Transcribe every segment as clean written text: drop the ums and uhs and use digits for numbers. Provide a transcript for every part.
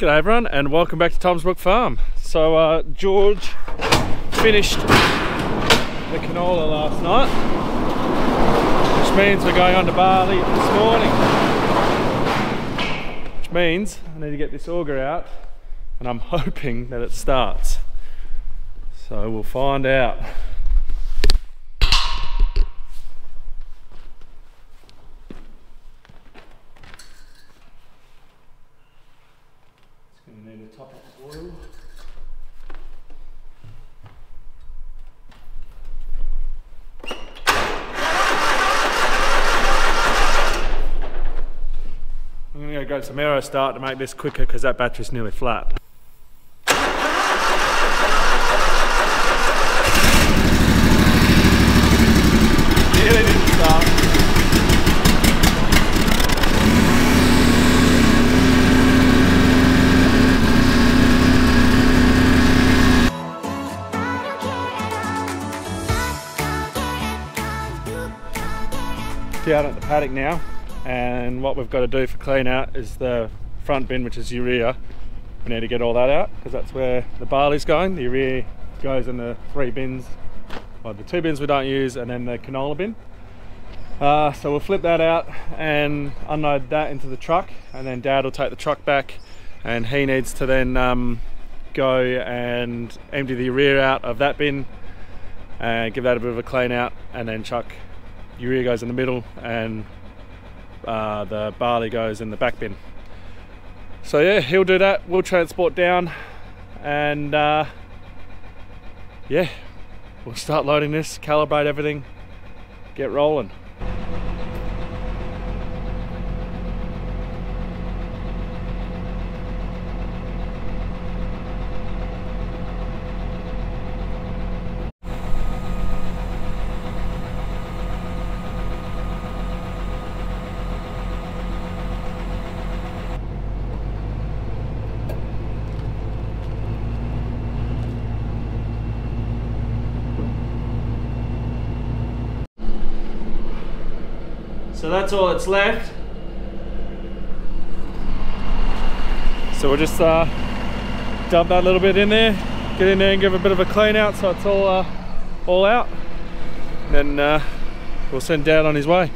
G'day everyone and welcome back to Tom's Brook Farm. So George finished the canola last night, which means we're going on to Barley this morning. Which means I need to get this auger out and I'm hoping that it starts. So we'll find out. Need to top up oil. I'm going to go some aero start to make this quicker because that battery's nearly flat. Nearly didn't start. Out at the paddock now, and what we've got to do for clean out is the front bin, which is urea. We need to get all that out because that's where the barley's going. The urea goes in the 3 bins, well, the 2 bins we don't use, and then the canola bin. So we'll flip that out and unload that into the truck, and then Dad will take the truck back and he needs to then go and empty the urea out of that bin and give that a bit of a clean out, and then chuck urea goes in the middle and the barley goes in the back bin. So yeah, he'll do that, we'll transport down, and yeah, we'll start loading this, calibrate everything, get rolling. So that's all that's left. So we'll just dump that little bit in there, get in there and give a bit of a clean out so it's all out. And then we'll send Dad on his way.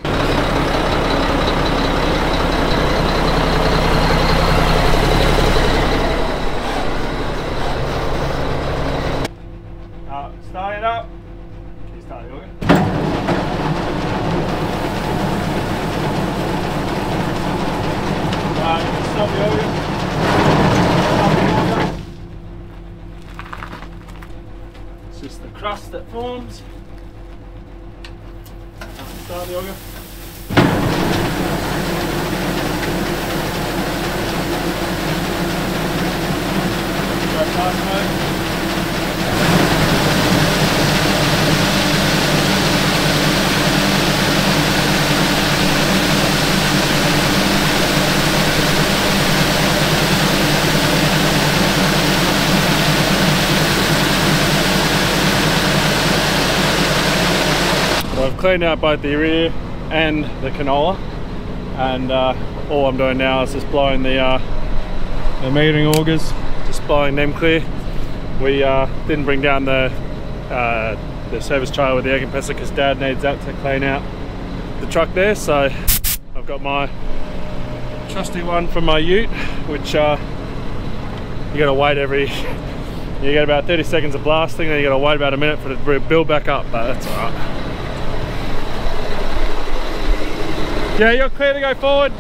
Start it up. Can you start it, okay? Stop the auger. It's just the crust that forms. Start the auger. I've cleaned out both the urea and the canola, and all I'm doing now is just blowing the metering augers, just blowing them clear. We didn't bring down the service trailer with the air compressor because Dad needs that to clean out the truck there, so I've got my trusty one from my ute, which you gotta wait you get about 30 seconds of blasting, then you gotta wait about a minute for it to build back up, but that's alright. Yeah, you're clear to go forward.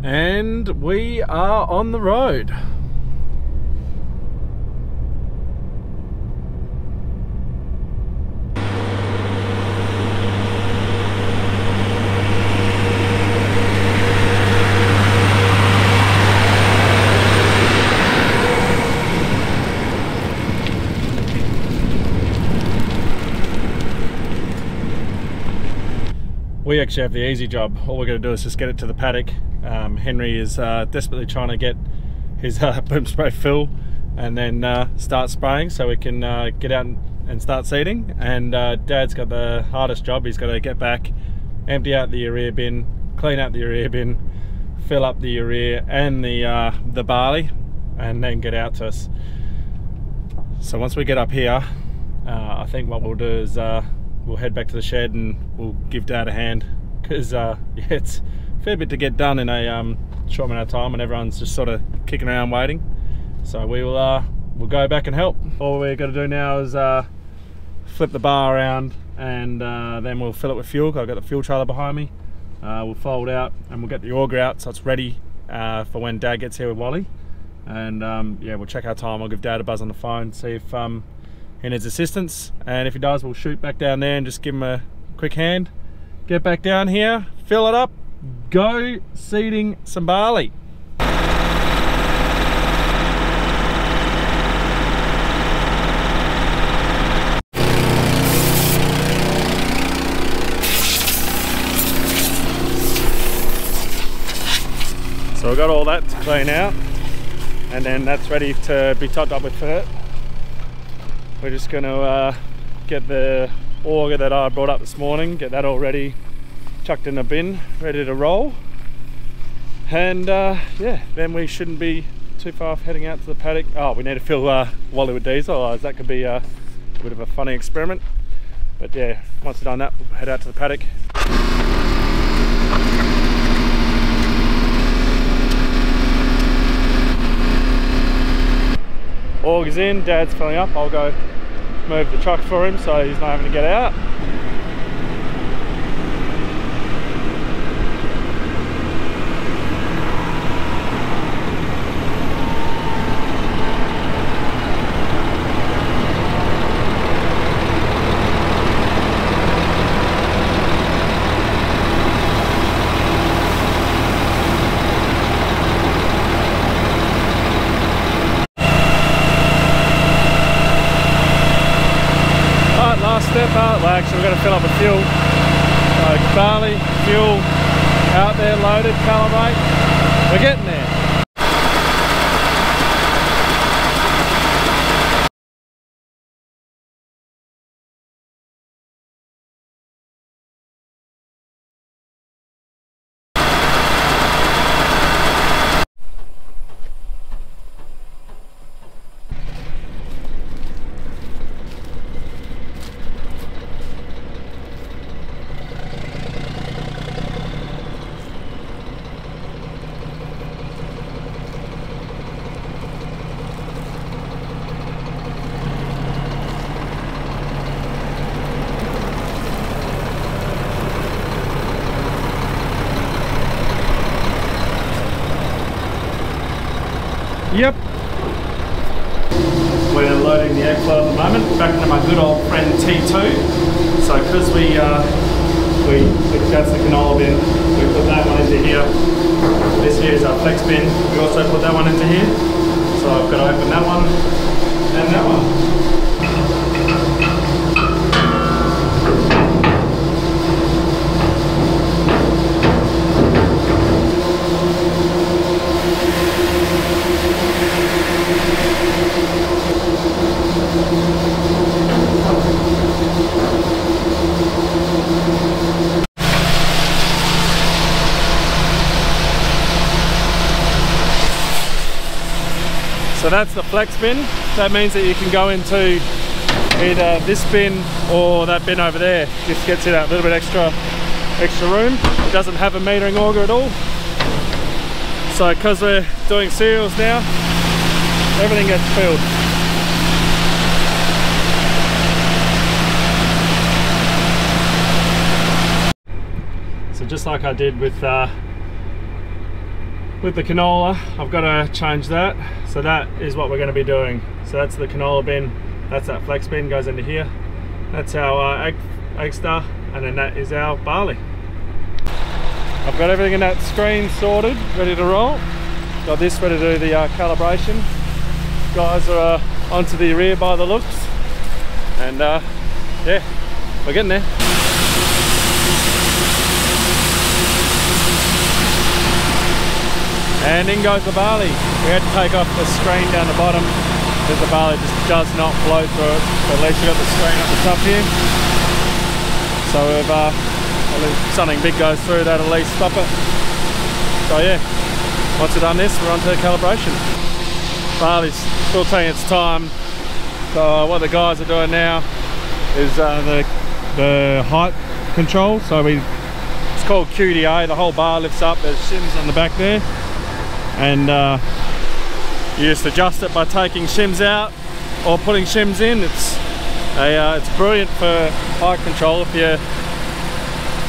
And we are on the road. actually have the easy job. All we're going to do is just get it to the paddock. Henry is desperately trying to get his boom spray full and then start spraying so we can get out and start seeding. And Dad's got the hardest job. He's got to get back, empty out the urea bin, clean out the urea bin, fill up the urea and the barley, and then get out to us. So once we get up here, I think what we'll do is we'll head back to the shed and we'll give Dad a hand, because yeah, it's a fair bit to get done in a short amount of time and everyone's just sort of kicking around waiting. So we'll go back and help. All we're going to do now is flip the bar around, and then we'll fill it with fuel. I've got the fuel trailer behind me. We'll fold out and we'll get the auger out so it's ready for when Dad gets here with Wally. And yeah, we'll check our time. I'll give Dad a buzz on the phone, see if he needs assistance, and if he does, we'll shoot back down there and just give him a quick hand. Get back down here, fill it up, go seeding some barley. So we've got all that to clean out, and then that's ready to be topped up with fert. We're just going to get the auger that I brought up this morning, get that all ready, chucked in a bin, ready to roll. And yeah, then we shouldn't be too far off heading out to the paddock. Oh, we need to fill Wally with diesel, otherwise that could be a bit of a funny experiment. But yeah, once we've done that, we'll head out to the paddock. Auger's in, Dad's filling up. I'll go move the truck for him so he's not having to get out. Step out, well actually we're going to fill up with fuel. So barley, fuel, out there loaded, calibrate, we're getting there. Yep. We're loading the egg flow at the moment, back into my good old friend T2. So because that's the canola bin, we put that one into here. This here is our flex bin. We also put that one into here. So I've got to open that one and that one. So that's the flex bin. That means that you can go into either this bin or that bin over there. Just gets you that little bit extra room. It doesn't have a metering auger at all. So because we're doing cereals now, everything gets filled. So just like I did with the canola, I've got to change that. So that is what we're going to be doing. So that's the canola bin, that's that flex bin, goes into here. That's our egg star, and then that is our barley. I've got everything in that screen sorted, ready to roll. Got this ready to do the calibration. Guys are onto the rear by the looks, and yeah, we're getting there. And in goes the barley. We had to take off the screen down the bottom because the barley just does not flow through it. But at least we've got the screen up the top here. So if something big goes through, that'll at least stop it. So yeah, once we've done this, we're on to calibration. Barley's still taking its time. So what the guys are doing now is the height control. So it's called QDA. The whole bar lifts up. There's shims on the back there, and you just adjust it by taking shims out or putting shims in. It's brilliant for height control. If you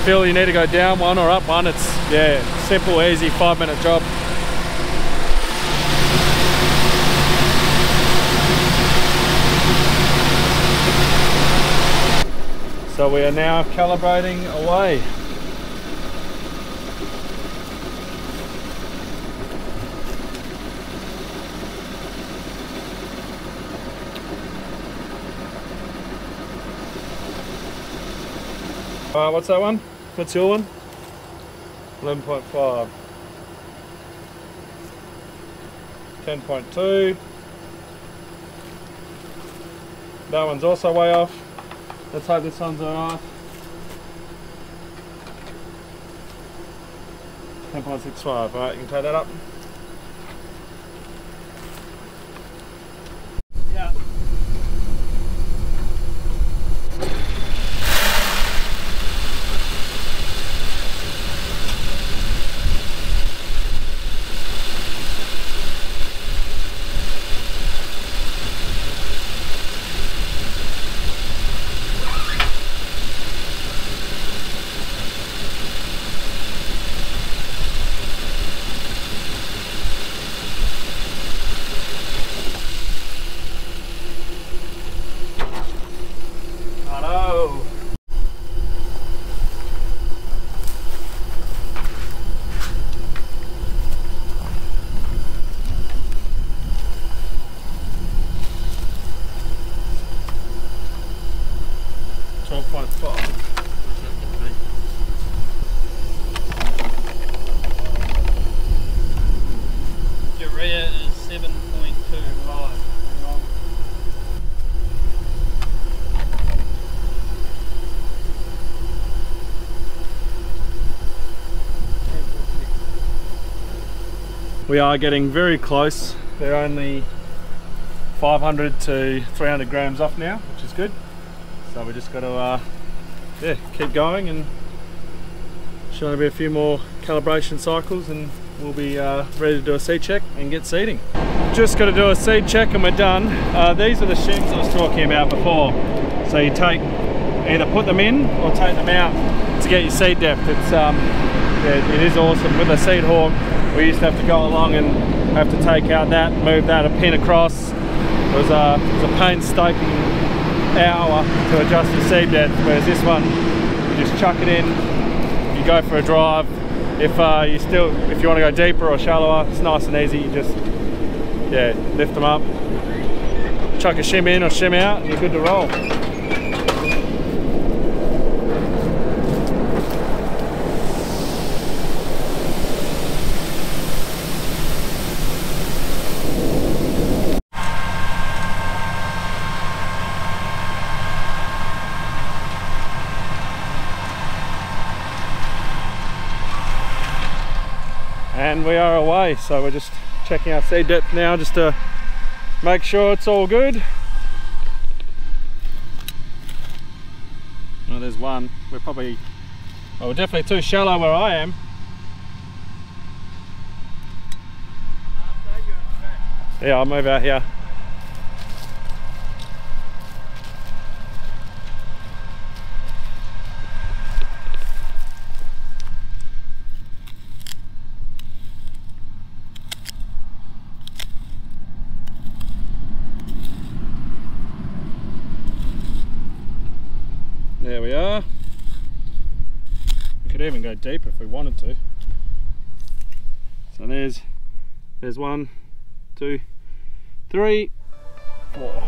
feel you need to go down one or up one, it's simple, easy, 5-minute job. So we are now calibrating away. What's that one? What's your one? 11.5. 10.2. That one's also way off. Let's hope this one's alright. 10.65. Alright, you can take that up. Yeah. Urea is 7.25. We are getting very close. They're only 500 to 300 grams off now, which is good. So we just got to keep going, and should only be a few more calibration cycles and we'll be ready to do a seed check and get seeding. Just got to do a seed check and we're done. These are the shims I was talking about before. So you either put them in or take them out to get your seed depth. It is awesome. With a seed hawk, we used to have to go along and have to take out that, move that a pin across. It was a painstaking hour to adjust your seed depth, whereas this one, you just chuck it in, you go for a drive. If you want to go deeper or shallower, it's nice and easy. You just lift them up, chuck a shim in or shim out, and you're good to roll. And we are away, so we're just checking our seed depth now just to make sure it's all good. Well, there's one. We're definitely too shallow where I am. Yeah, I'll move out here. There we are. We could even go deeper if we wanted to. So there's 1, 2, 3, 4.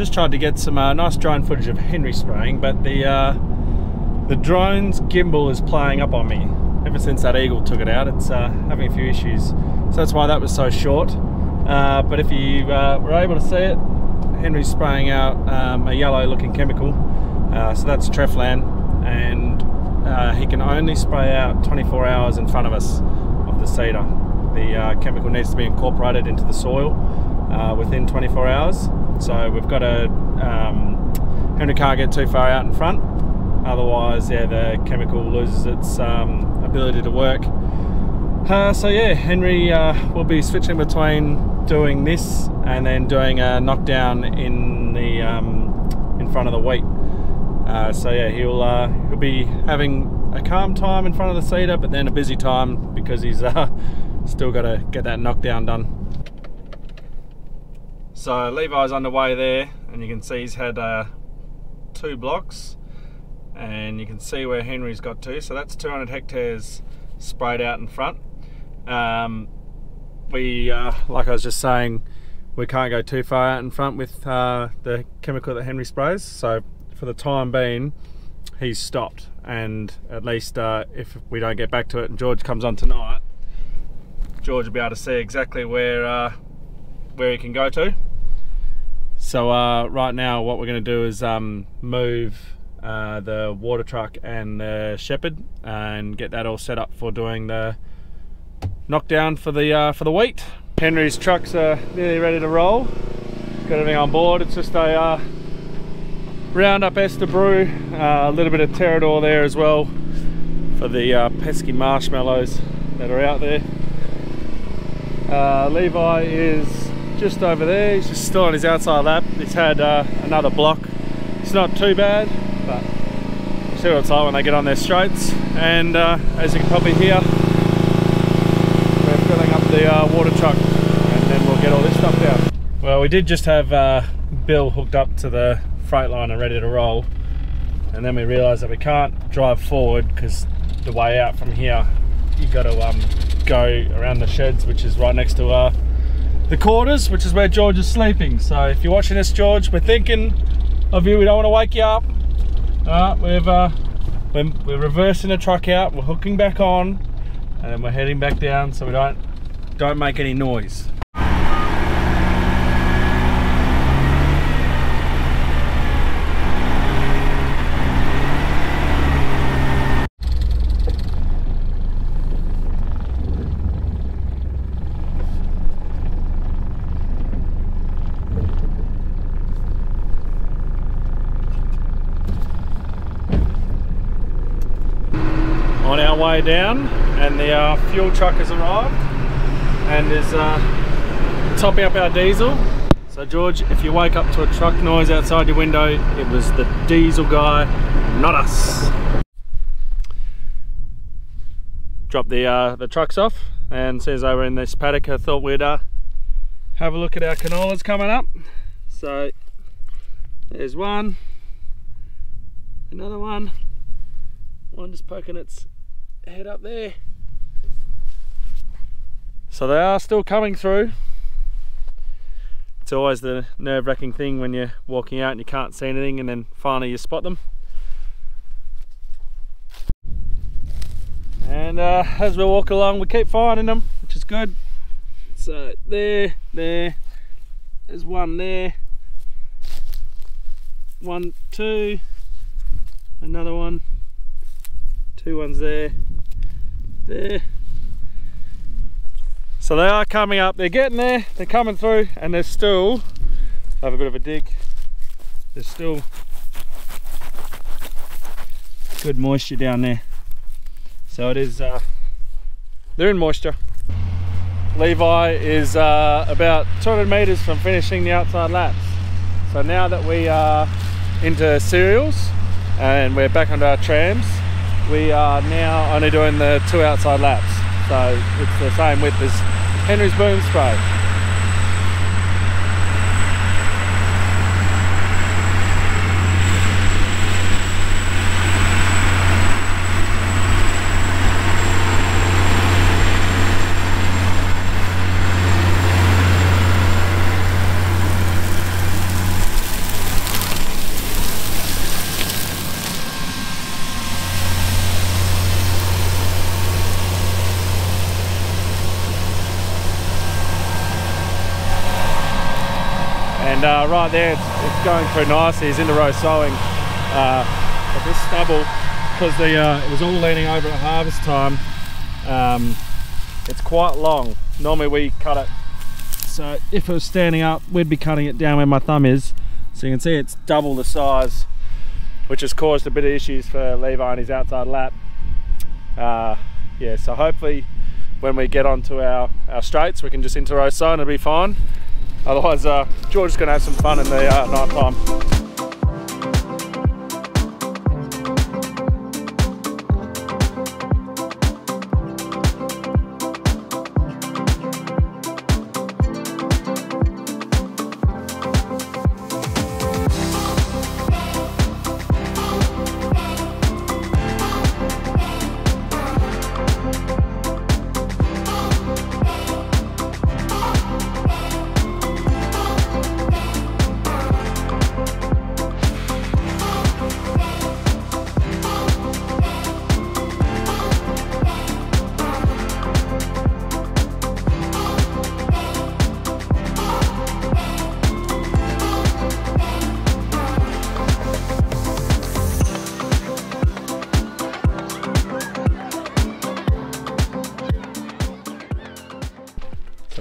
just tried to get some nice drone footage of Henry spraying, but the drone's gimbal is playing up on me. Ever since that eagle took it out, it's having a few issues. So that's why that was so short. But if you were able to see it, Henry's spraying out a yellow looking chemical. So that's Treflan, and he can only spray out 24 hours in front of us of the cedar. The chemical needs to be incorporated into the soil within 24 hours. So we've got to, Henry can't get too far out in front, otherwise yeah, the chemical loses its ability to work. So yeah, Henry will be switching between doing this and then doing a knockdown in the in front of the wheat. So yeah, he'll be having a calm time in front of the cedar, but then a busy time because he's still got to get that knockdown done. So Levi's underway there, and you can see he's had 2 blocks, and you can see where Henry's got to. So that's 200 hectares sprayed out in front. Like I was just saying, we can't go too far out in front with the chemical that Henry sprays. So for the time being, he's stopped, and at least if we don't get back to it and George comes on tonight, George will be able to see exactly where he can go to. So right now what we're going to do is move the water truck and the shepherd and get that all set up for doing the knockdown for the wheat. Henry's trucks are nearly ready to roll. Got everything on board. It's just a Roundup ester brew, a little bit of Terrador there as well for the pesky marshmallows that are out there. Levi is just over there. He's just still on his outside lap. He's had another block. It's not too bad, but we'll see what it's like when they get on their straights. And as you can probably hear, we're filling up the water truck, and then we'll get all this stuff down. Well, we did just have Bill hooked up to the Freightliner ready to roll, and then we realised that we can't drive forward because the way out from here, you got to go around the sheds, which is right next to the quarters, which is where George is sleeping. So if you're watching this, George, we're thinking of you. We don't want to wake you up. We're reversing the truck out, we're hooking back on, and then we're heading back down so we don't make any noise. On our way down, and the fuel truck has arrived and is topping up our diesel. So George, if you wake up to a truck noise outside your window, it was the diesel guy, not us. Dropped the trucks off, and since they were in this paddock, I thought we'd have a look at our canolas coming up. So there's one, another one just poking its head up there. So they are still coming through. It's always the nerve-wracking thing when you're walking out and you can't see anything, and then finally you spot them. And as we walk along, we keep finding them, which is good. So there's one there, 1, 2, another one, 2 ones there. So they are coming up, they're getting there, they're coming through, and there's still, have a bit of a dig, there's still good moisture down there. So it is, they're in moisture. Levi is about 200 meters from finishing the outside laps. So now that we are into cereals and we're back onto our trams, we are now only doing the 2 outside laps. So it's the same width as Henry's boom spray. And right there, it's going through nicely. He's into row sowing. But this stubble, because it was all leaning over at harvest time, it's quite long. Normally we cut it, so if it was standing up, we'd be cutting it down where my thumb is. So you can see it's double the size, which has caused a bit of issues for Levi and his outside lap. Yeah, so hopefully when we get onto our straights, we can just inter-row sow and it'll be fine. Otherwise, George is going to have some fun in the night time.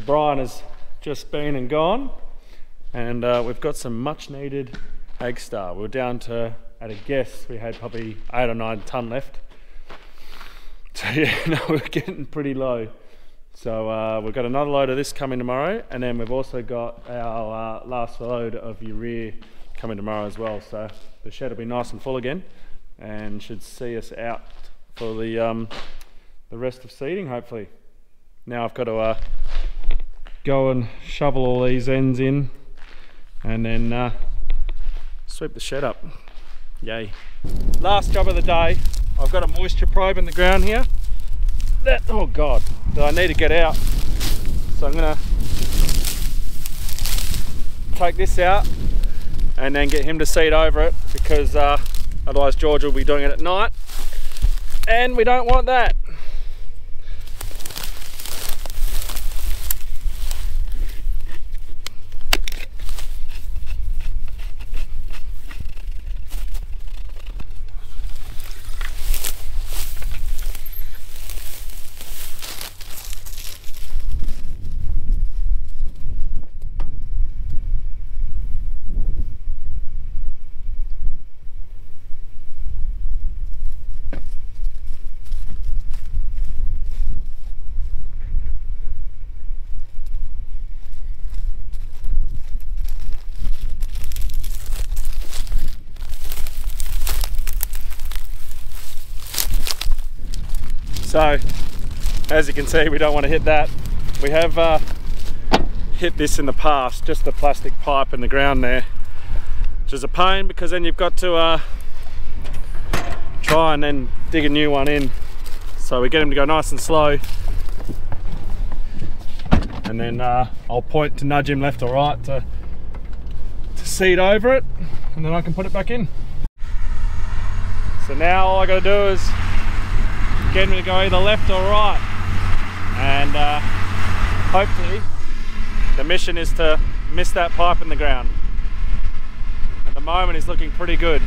Brian has just been and gone, and we've got some much needed egg star. We're down to, at a guess, we had probably 8 or 9 tonne left. So yeah, no, we're getting pretty low. So we've got another load of this coming tomorrow, and then we've also got our last load of urea coming tomorrow as well. So the shed will be nice and full again, and should see us out for the rest of seeding, hopefully. Now I've got to go and shovel all these ends in and then sweep the shed up. Yay. Last job of the day, I've got a moisture probe in the ground here. Oh God, that I need to get out. So I'm gonna take this out and then get him to seed over it, because otherwise George will be doing it at night and we don't want that. So, as you can see, we don't want to hit that. We have hit this in the past, just the plastic pipe in the ground there, which is a pain because then you've got to try and then dig a new one in. So we get him to go nice and slow, and then I'll point to nudge him left or right to seed over it, and then I can put it back in. So now all I got to do is get him to go either left or right, and hopefully the mission is to miss that pipe in the ground. At the moment he's looking pretty good.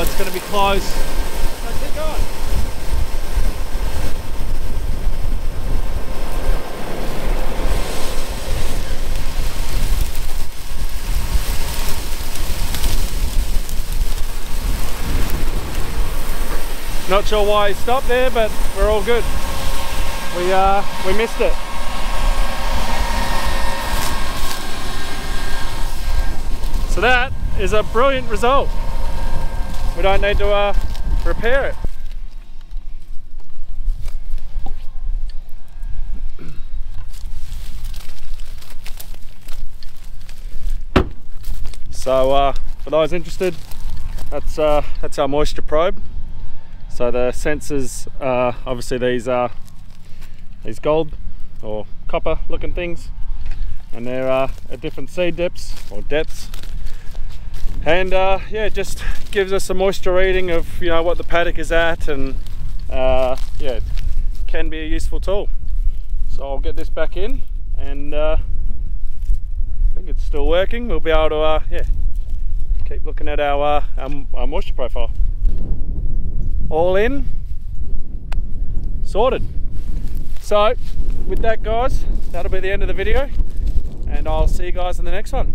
It's going to be close. So keep going. Not sure why he stopped there, but we're all good. We missed it. So that is a brilliant result. We don't need to repair it. So for those interested, that's our moisture probe. So the sensors, obviously these are these gold or copper looking things, and they're at different seed depths or depths, and yeah, it just gives us a moisture reading of, you know, what the paddock is at, and yeah, it can be a useful tool. So I'll get this back in, and I think it's still working. We'll be able to yeah, keep looking at our moisture profile. All in, sorted. So with that, guys, that'll be the end of the video, and I'll see you guys in the next one.